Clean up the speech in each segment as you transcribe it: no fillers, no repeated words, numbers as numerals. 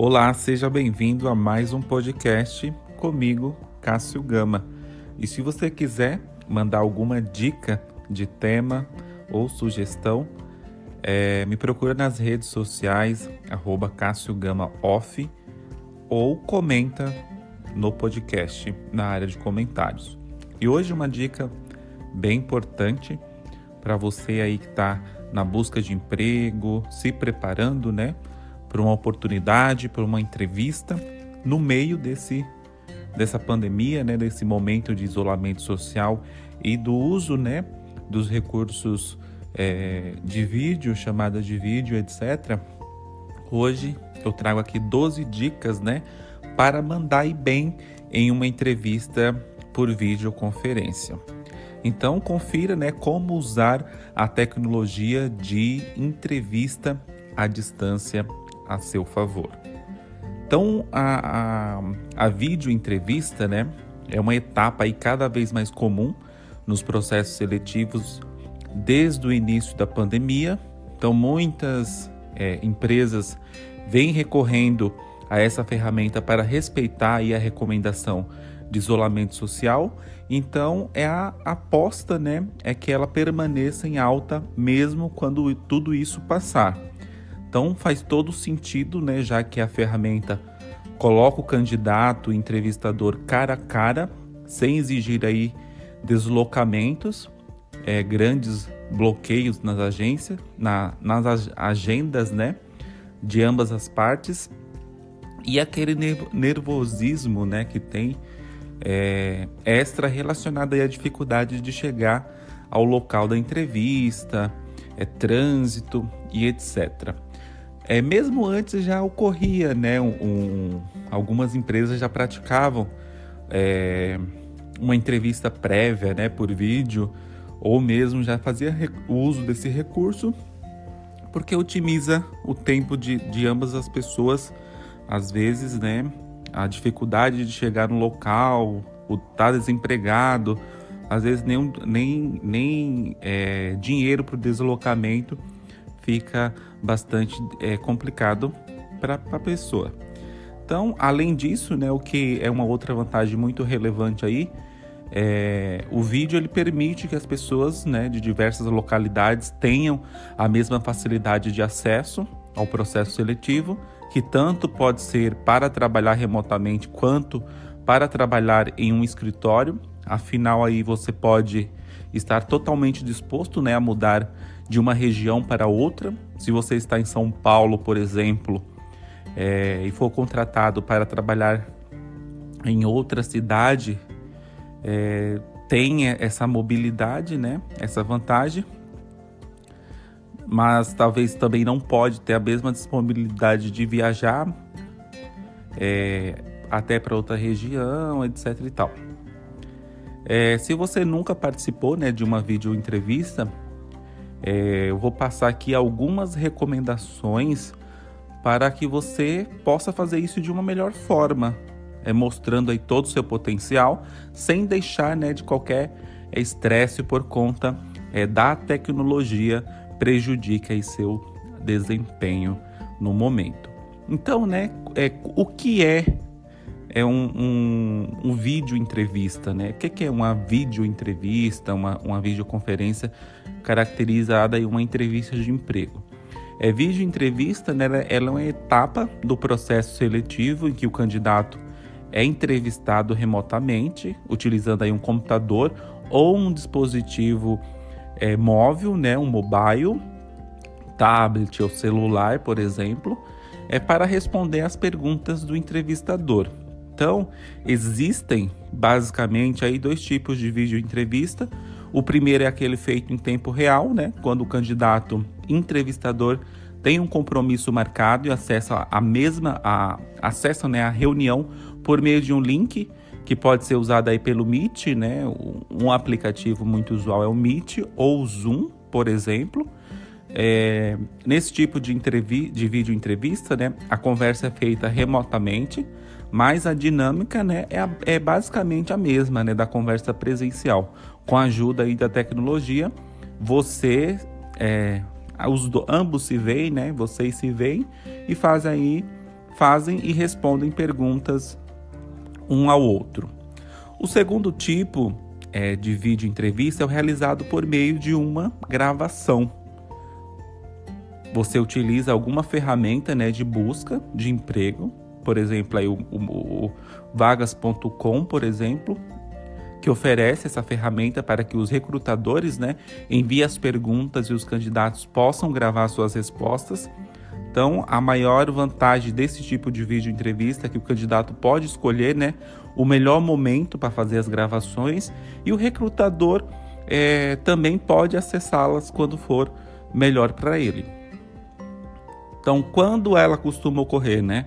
Olá, seja bem-vindo a mais um podcast comigo, Cássio Gama. E se você quiser mandar alguma dica de tema ou sugestão, me procura nas redes sociais, @CássioGamaOff, ou comenta no podcast, na área de comentários. E hoje uma dica bem importante para você aí que está na busca de emprego, se preparando, para uma oportunidade, para uma entrevista, no meio dessa pandemia, desse momento de isolamento social e do uso, dos recursos de vídeo, chamadas de vídeo, etc. Hoje eu trago aqui 12 dicas, para mandar ir bem em uma entrevista por videoconferência. Então confira, como usar a tecnologia de entrevista à distância a seu favor. Então a videoentrevista, é uma etapa aí cada vez mais comum nos processos seletivos desde o início da pandemia. Então muitas empresas vêm recorrendo a essa ferramenta para respeitar aí a recomendação de isolamento social. Então a aposta, é que ela permaneça em alta mesmo quando tudo isso passar. Então faz todo sentido, já que a ferramenta coloca o candidato, o entrevistador cara a cara, sem exigir aí deslocamentos, grandes bloqueios nas agências, nas agendas, de ambas as partes, e aquele nervosismo, que tem extra relacionado aí à dificuldade de chegar ao local da entrevista, trânsito e etc. Mesmo antes já ocorria, algumas empresas já praticavam uma entrevista prévia, por vídeo, ou mesmo já fazia uso desse recurso, porque otimiza o tempo de ambas as pessoas. Às vezes, a dificuldade de chegar no local, o estar desempregado, às vezes nem dinheiro para o deslocamento, fica bastante complicado para a pessoa. Então, além disso, o que é uma outra vantagem muito relevante aí, o vídeo ele permite que as pessoas, de diversas localidades tenham a mesma facilidade de acesso ao processo seletivo, que tanto pode ser para trabalhar remotamente quanto para trabalhar em um escritório. Afinal, aí você pode estar totalmente disposto, a mudar de uma região para outra. Se você está em São Paulo, por exemplo, e for contratado para trabalhar em outra cidade, tem essa mobilidade, essa vantagem, mas talvez também não pode ter a mesma disponibilidade de viajar até para outra região, etc. e tal. Se você nunca participou, de uma videoentrevista, eu vou passar aqui algumas recomendações para que você possa fazer isso de uma melhor forma, mostrando aí todo o seu potencial, sem deixar de qualquer estresse por conta da tecnologia prejudica aí seu desempenho no momento. Então, o que é um vídeo entrevista, O que é uma vídeo entrevista, uma videoconferência caracterizada em uma entrevista de emprego? Vídeo entrevista, ela é uma etapa do processo seletivo em que o candidato é entrevistado remotamente, utilizando aí um computador ou um dispositivo móvel, um mobile, tablet ou celular, por exemplo, para responder às perguntas do entrevistador. Então, existem basicamente aí dois tipos de vídeo entrevista. O primeiro é aquele feito em tempo real, quando o candidato entrevistador tem um compromisso marcado e acessa a reunião por meio de um link que pode ser usado aí pelo Meet, um aplicativo muito usual é o Meet ou o Zoom, por exemplo. Nesse tipo de vídeo entrevista, a conversa é feita remotamente, mas a dinâmica, é basicamente a mesma, da conversa presencial. Com a ajuda aí da tecnologia, ambos se veem, vocês se veem e fazem aí fazem e respondem perguntas um ao outro. O segundo tipo de vídeo entrevista é o realizado por meio de uma gravação. Você utiliza alguma ferramenta, né, de busca de emprego, por exemplo, aí o vagas.com, por exemplo, que oferece essa ferramenta para que os recrutadores, né, enviem as perguntas e os candidatos possam gravar suas respostas. Então, a maior vantagem desse tipo de vídeo entrevista é que o candidato pode escolher, né, o melhor momento para fazer as gravações e o recrutador também pode acessá-las quando for melhor para ele. Então, quando ela costuma ocorrer, né?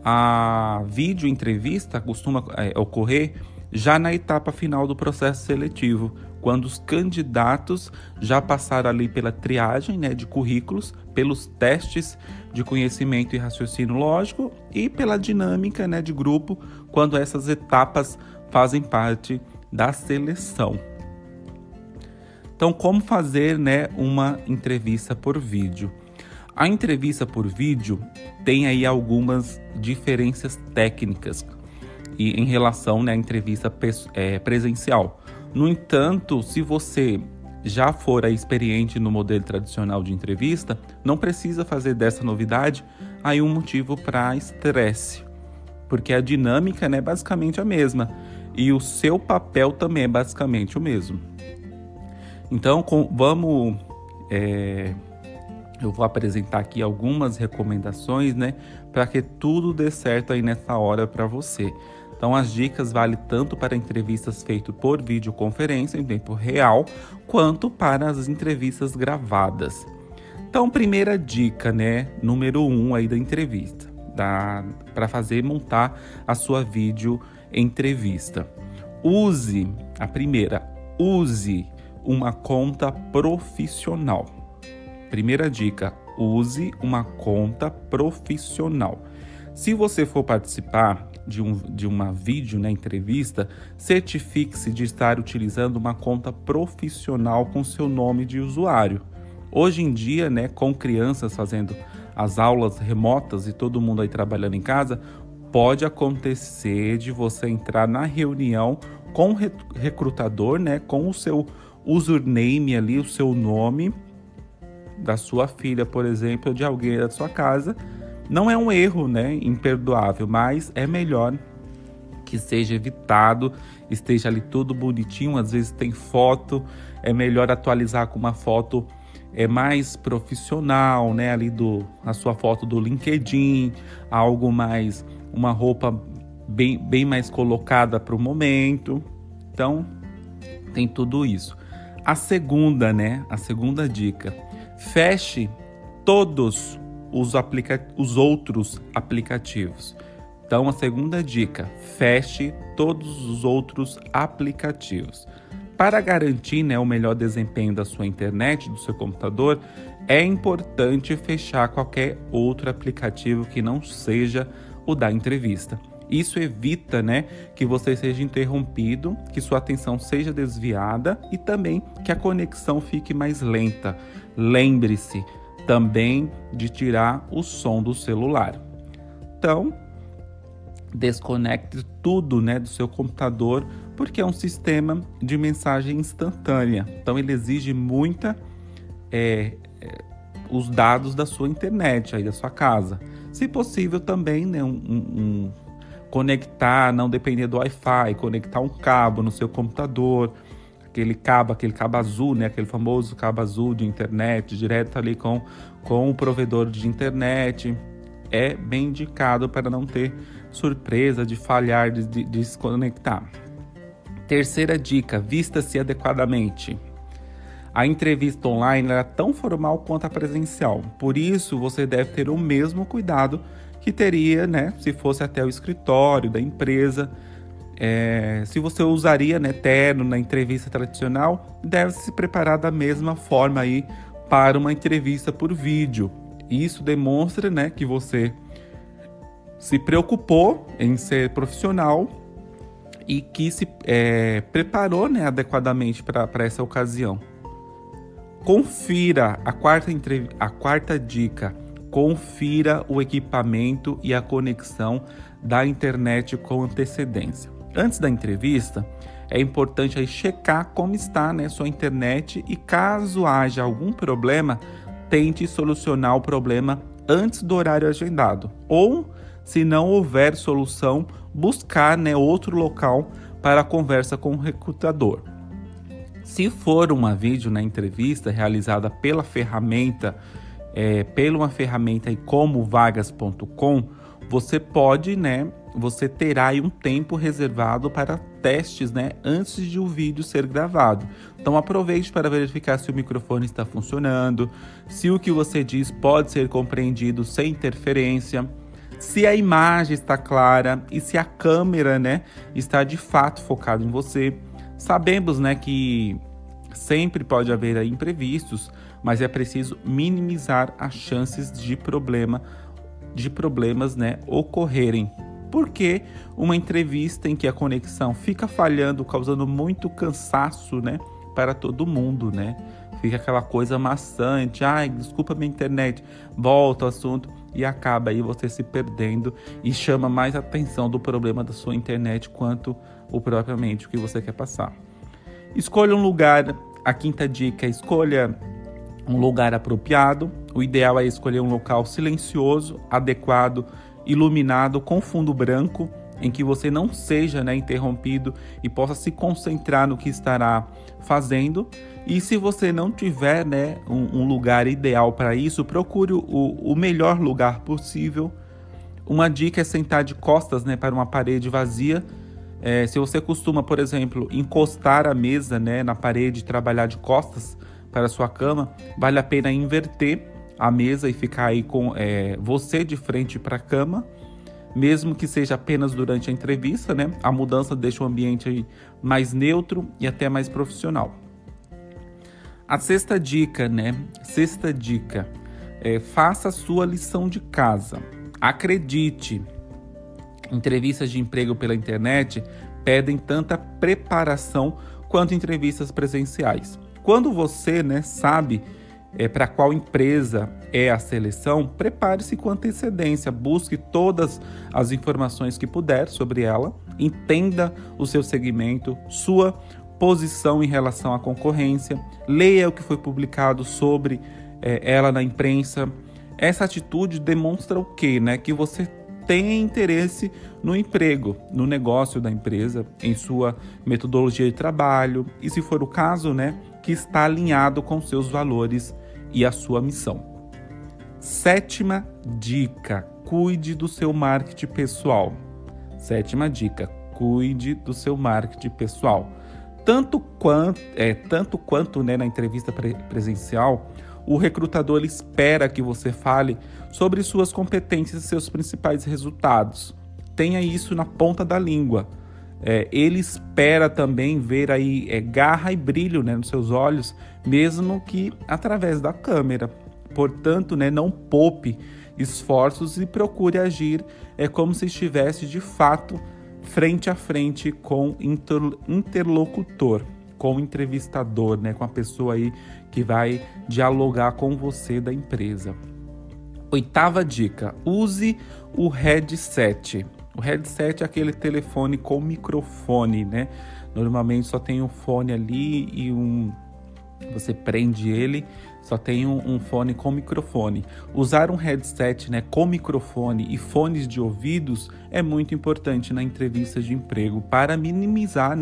A vídeo entrevista costuma ocorrer já na etapa final do processo seletivo, quando os candidatos já passaram ali pela triagem, né, de currículos, pelos testes de conhecimento e raciocínio lógico e pela dinâmica, né, de grupo, quando essas etapas fazem parte da seleção. Então, como fazer, né, uma entrevista por vídeo? A entrevista por vídeo tem aí algumas diferenças técnicas em relação, né, à entrevista presencial. No entanto, se você já for experiente no modelo tradicional de entrevista, não precisa fazer dessa novidade aí um motivo para estresse, porque a dinâmica, né, é basicamente a mesma e o seu papel também é basicamente o mesmo. Então, eu vou apresentar aqui algumas recomendações, né, para que tudo dê certo aí nessa hora para você. Então, as dicas valem tanto para entrevistas feitas por videoconferência em tempo real, quanto para as entrevistas gravadas. Então, primeira dica, né, número 1 aí da entrevista, para montar a sua vídeo entrevista. Use uma conta profissional. Primeira dica, use uma conta profissional. Se você for participar de uma vídeo, né, entrevista, certifique-se de estar utilizando uma conta profissional com seu nome de usuário. Hoje em dia, né, com crianças fazendo as aulas remotas e todo mundo aí trabalhando em casa, pode acontecer de você entrar na reunião com o recrutador, né, com o seu username ali, o seu nome da sua filha, por exemplo, ou de alguém da sua casa. Não é um erro, né, imperdoável, mas é melhor que seja evitado, esteja ali tudo bonitinho. Às vezes tem foto, é melhor atualizar com uma foto mais profissional, né, ali a sua foto do LinkedIn, algo mais, uma roupa bem mais colocada para o momento. Então, tem tudo isso. A segunda dica, feche todos os outros aplicativos. Então, a segunda dica, feche todos os outros aplicativos. Para garantir, né, o melhor desempenho da sua internet, do seu computador, é importante fechar qualquer outro aplicativo que não seja o da entrevista. Isso evita, né, que você seja interrompido, que sua atenção seja desviada e também que a conexão fique mais lenta. Lembre-se também de tirar o som do celular. Então, desconecte tudo, né, do seu computador, porque é um sistema de mensagem instantânea. Então, ele exige os dados da sua internet, aí da sua casa. Se possível também, né, conectar, não depender do Wi-Fi, conectar um cabo no seu computador, aquele cabo azul, né, aquele famoso cabo azul de internet, direto ali com o provedor de internet. É bem indicado para não ter surpresa de falhar, de desconectar. Terceira dica, vista-se adequadamente. A entrevista online é tão formal quanto a presencial, por isso você deve ter o mesmo cuidado que teria, né, se fosse até o escritório da empresa. Se você usaria, né, terno na entrevista tradicional, deve se preparar da mesma forma aí para uma entrevista por vídeo. Isso demonstra, né, que você se preocupou em ser profissional e que se preparou, né, adequadamente para essa ocasião. Confira a quarta dica. confira o equipamento e a conexão da internet com antecedência. Antes da entrevista, é importante aí checar como está, né, sua internet e caso haja algum problema, tente solucionar o problema antes do horário agendado. Ou, se não houver solução, buscar, né, outro local para a conversa com o recrutador. Se for uma vídeo na entrevista realizada pela ferramenta, uma ferramenta aí como vagas.com, você terá aí um tempo reservado para testes, né, antes de o vídeo ser gravado. Então aproveite para verificar se o microfone está funcionando, se o que você diz pode ser compreendido sem interferência, se a imagem está clara e se a câmera, né, está de fato focada em você. Sabemos, né, que sempre pode haver aí imprevistos, mas é preciso minimizar as chances de problemas, né, ocorrerem. Porque uma entrevista em que a conexão fica falhando, causando muito cansaço, né, para todo mundo, né? Fica aquela coisa maçante, desculpa minha internet, volta ao assunto e acaba aí você se perdendo e chama mais atenção do problema da sua internet quanto propriamente o que você quer passar. Escolha um lugar, a quinta dica é escolha um lugar apropriado. O ideal é escolher um local silencioso, adequado, iluminado, com fundo branco, em que você não seja, né, interrompido e possa se concentrar no que estará fazendo. E se você não tiver, né, um lugar ideal para isso, procure o melhor lugar possível. Uma dica é sentar de costas, né, para uma parede vazia. Se você costuma, por exemplo, encostar a mesa, né, na parede e trabalhar de costas para a sua cama, vale a pena inverter a mesa e ficar aí com você de frente para a cama, mesmo que seja apenas durante a entrevista, né? A mudança deixa o ambiente aí mais neutro e até mais profissional. A sexta dica, faça a sua lição de casa. Acredite, entrevistas de emprego pela internet pedem tanta preparação quanto entrevistas presenciais. Quando você, né, sabe para qual empresa é a seleção, prepare-se com antecedência, busque todas as informações que puder sobre ela, entenda o seu segmento, sua posição em relação à concorrência, leia o que foi publicado sobre ela na imprensa. Essa atitude demonstra o quê? Que você tem interesse no emprego, no negócio da empresa, em sua metodologia de trabalho e, se for o caso, que está alinhado com seus valores e a sua missão. Sétima dica, cuide do seu marketing pessoal. Tanto quanto na entrevista presencial, o recrutador espera que você fale sobre suas competências e seus principais resultados. Tenha isso na ponta da língua. Ele espera também ver aí garra e brilho, né, nos seus olhos, mesmo que através da câmera. Portanto, não poupe esforços e procure agir como se estivesse de fato frente a frente com interlocutor, com o entrevistador, com a pessoa aí que vai dialogar com você da empresa. Oitava dica, use o headset. O headset é aquele telefone com microfone, né? Normalmente só tem um fone ali e você prende ele, só tem um fone com microfone. Usar um headset, com microfone e fones de ouvidos é muito importante na entrevista de emprego para minimizar,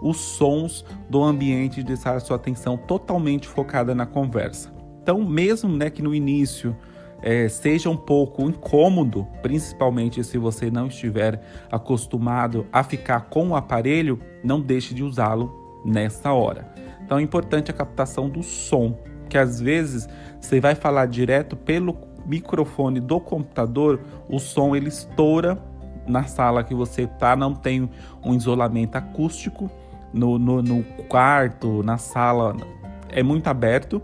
os sons do ambiente e deixar a sua atenção totalmente focada na conversa. Então, mesmo, que no início seja um pouco incômodo, principalmente se você não estiver acostumado a ficar com o aparelho, não deixe de usá-lo nessa hora. Então é importante a captação do som, que às vezes você vai falar direto pelo microfone do computador, o som ele estoura na sala que você está, não tem um isolamento acústico, no quarto, na sala é muito aberto.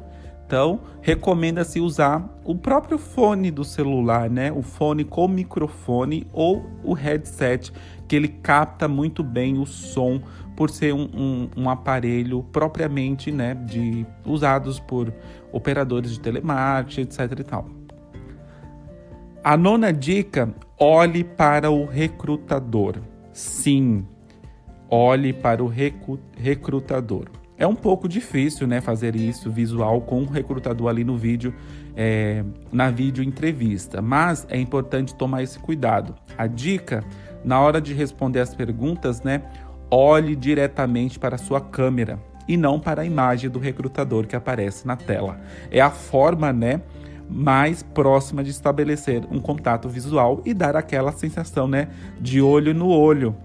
Então, recomenda-se usar o próprio fone do celular, o fone com microfone ou o headset, que ele capta muito bem o som por ser um aparelho propriamente, usados por operadores de telemarketing, etc. e tal. A 9ª dica, olhe para o recrutador. Sim, olhe para o recrutador. É um pouco difícil, né, fazer isso visual com o recrutador ali no vídeo, na vídeo entrevista, mas é importante tomar esse cuidado. A dica, na hora de responder as perguntas, né, olhe diretamente para a sua câmera e não para a imagem do recrutador que aparece na tela. É a forma, né, mais próxima de estabelecer um contato visual e dar aquela sensação, né, de olho no olho,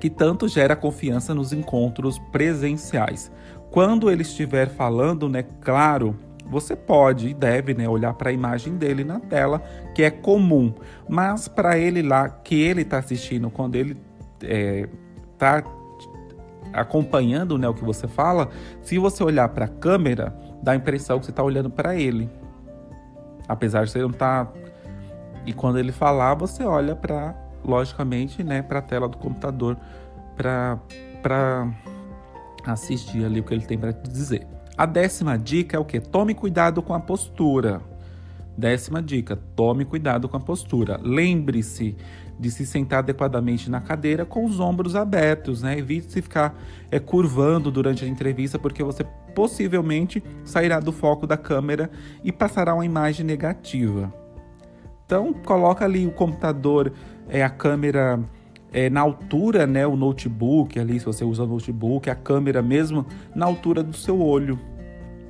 que tanto gera confiança nos encontros presenciais. Quando ele estiver falando, né, claro, você pode e deve, né, olhar para a imagem dele na tela, que é comum, mas para ele lá, que ele está assistindo, quando ele está acompanhando, né, o que você fala, se você olhar para a câmera, dá a impressão que você está olhando para ele. Apesar de você não estar... E quando ele falar, você olha para, logicamente, né, para a tela do computador para assistir ali o que ele tem para te dizer. A 10ª dica é o quê? Tome cuidado com a postura. 10ª dica, tome cuidado com a postura. Lembre-se de se sentar adequadamente na cadeira com os ombros abertos, né? Evite se ficar curvando durante a entrevista, porque você possivelmente sairá do foco da câmera e passará uma imagem negativa. Então, coloca ali o computador, a câmera na altura, né? O notebook ali, se você usa o notebook, a câmera mesmo na altura do seu olho,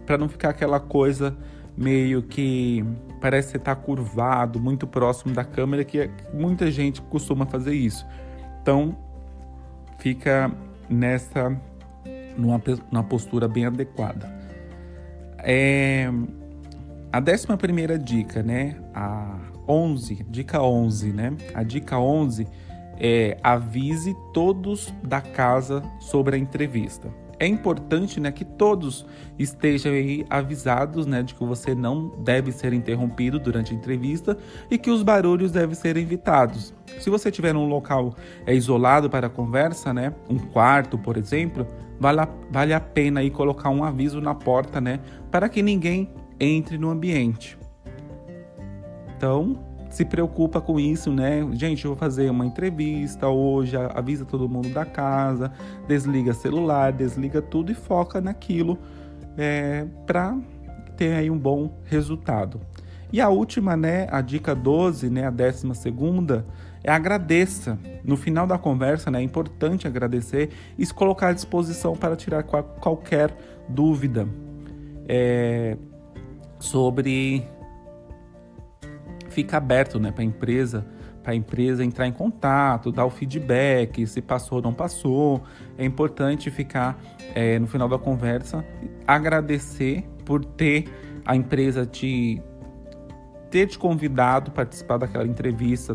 para não ficar aquela coisa meio que parece que você está curvado, muito próximo da câmera, que muita gente costuma fazer isso. Então, fica numa postura bem adequada. A 11ª dica, né? Dica 11, né? A dica 11 é: avise todos da casa sobre a entrevista. É importante, né, que todos estejam aí avisados, né, de que você não deve ser interrompido durante a entrevista e que os barulhos devem ser evitados. Se você tiver um local isolado para a conversa, né, um quarto, por exemplo, vale a pena aí colocar um aviso na porta, né, para que ninguém entre no ambiente. Então, se preocupa com isso, né? Gente, eu vou fazer uma entrevista hoje, avisa todo mundo da casa, desliga celular, desliga tudo e foca naquilo para ter aí um bom resultado. E a última, né, a dica 12, né, a 12ª, é agradeça. No final da conversa, né, é importante agradecer e se colocar à disposição para tirar qualquer dúvida sobre... Fica aberto, né, para a empresa entrar em contato, dar o feedback, se passou ou não passou. É importante ficar no final da conversa, agradecer por ter a empresa ter te convidado a participar daquela entrevista,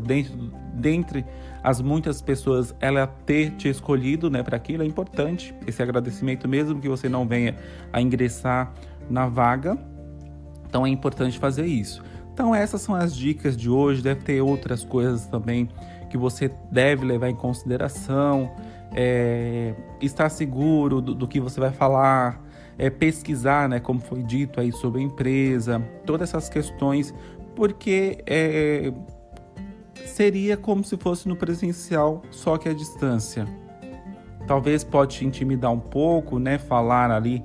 dentre as muitas pessoas, ela ter te escolhido, né, para aquilo. É importante esse agradecimento, mesmo que você não venha a ingressar na vaga. Então é importante fazer isso. Então essas são as dicas de hoje. Deve ter outras coisas também que você deve levar em consideração, estar seguro do que você vai falar, pesquisar, né, como foi dito aí, sobre a empresa, todas essas questões, porque seria como se fosse no presencial, só que à distância. Talvez pode te intimidar um pouco, né, falar ali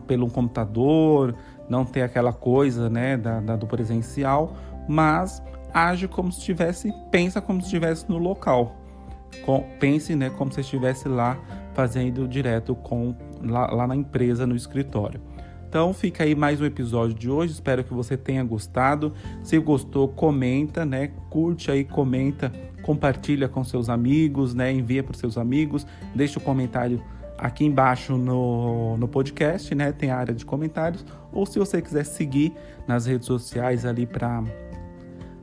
pelo computador, não ter aquela coisa, né, do presencial, mas age como se pensa como se estivesse no local. Pense, né, como se estivesse lá fazendo direto lá na empresa, no escritório. Então fica aí mais um episódio de hoje, espero que você tenha gostado. Se gostou, comenta, né, curte aí, comenta, compartilha com seus amigos, né, envia para os seus amigos, deixa o comentário aqui embaixo no podcast, né? Tem a área de comentários. Ou se você quiser seguir nas redes sociais ali para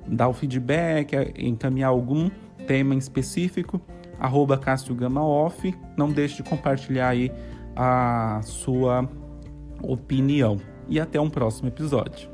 dar o feedback, encaminhar algum tema em específico, @CassioGamaOff. Não deixe de compartilhar aí a sua opinião. E até um próximo episódio.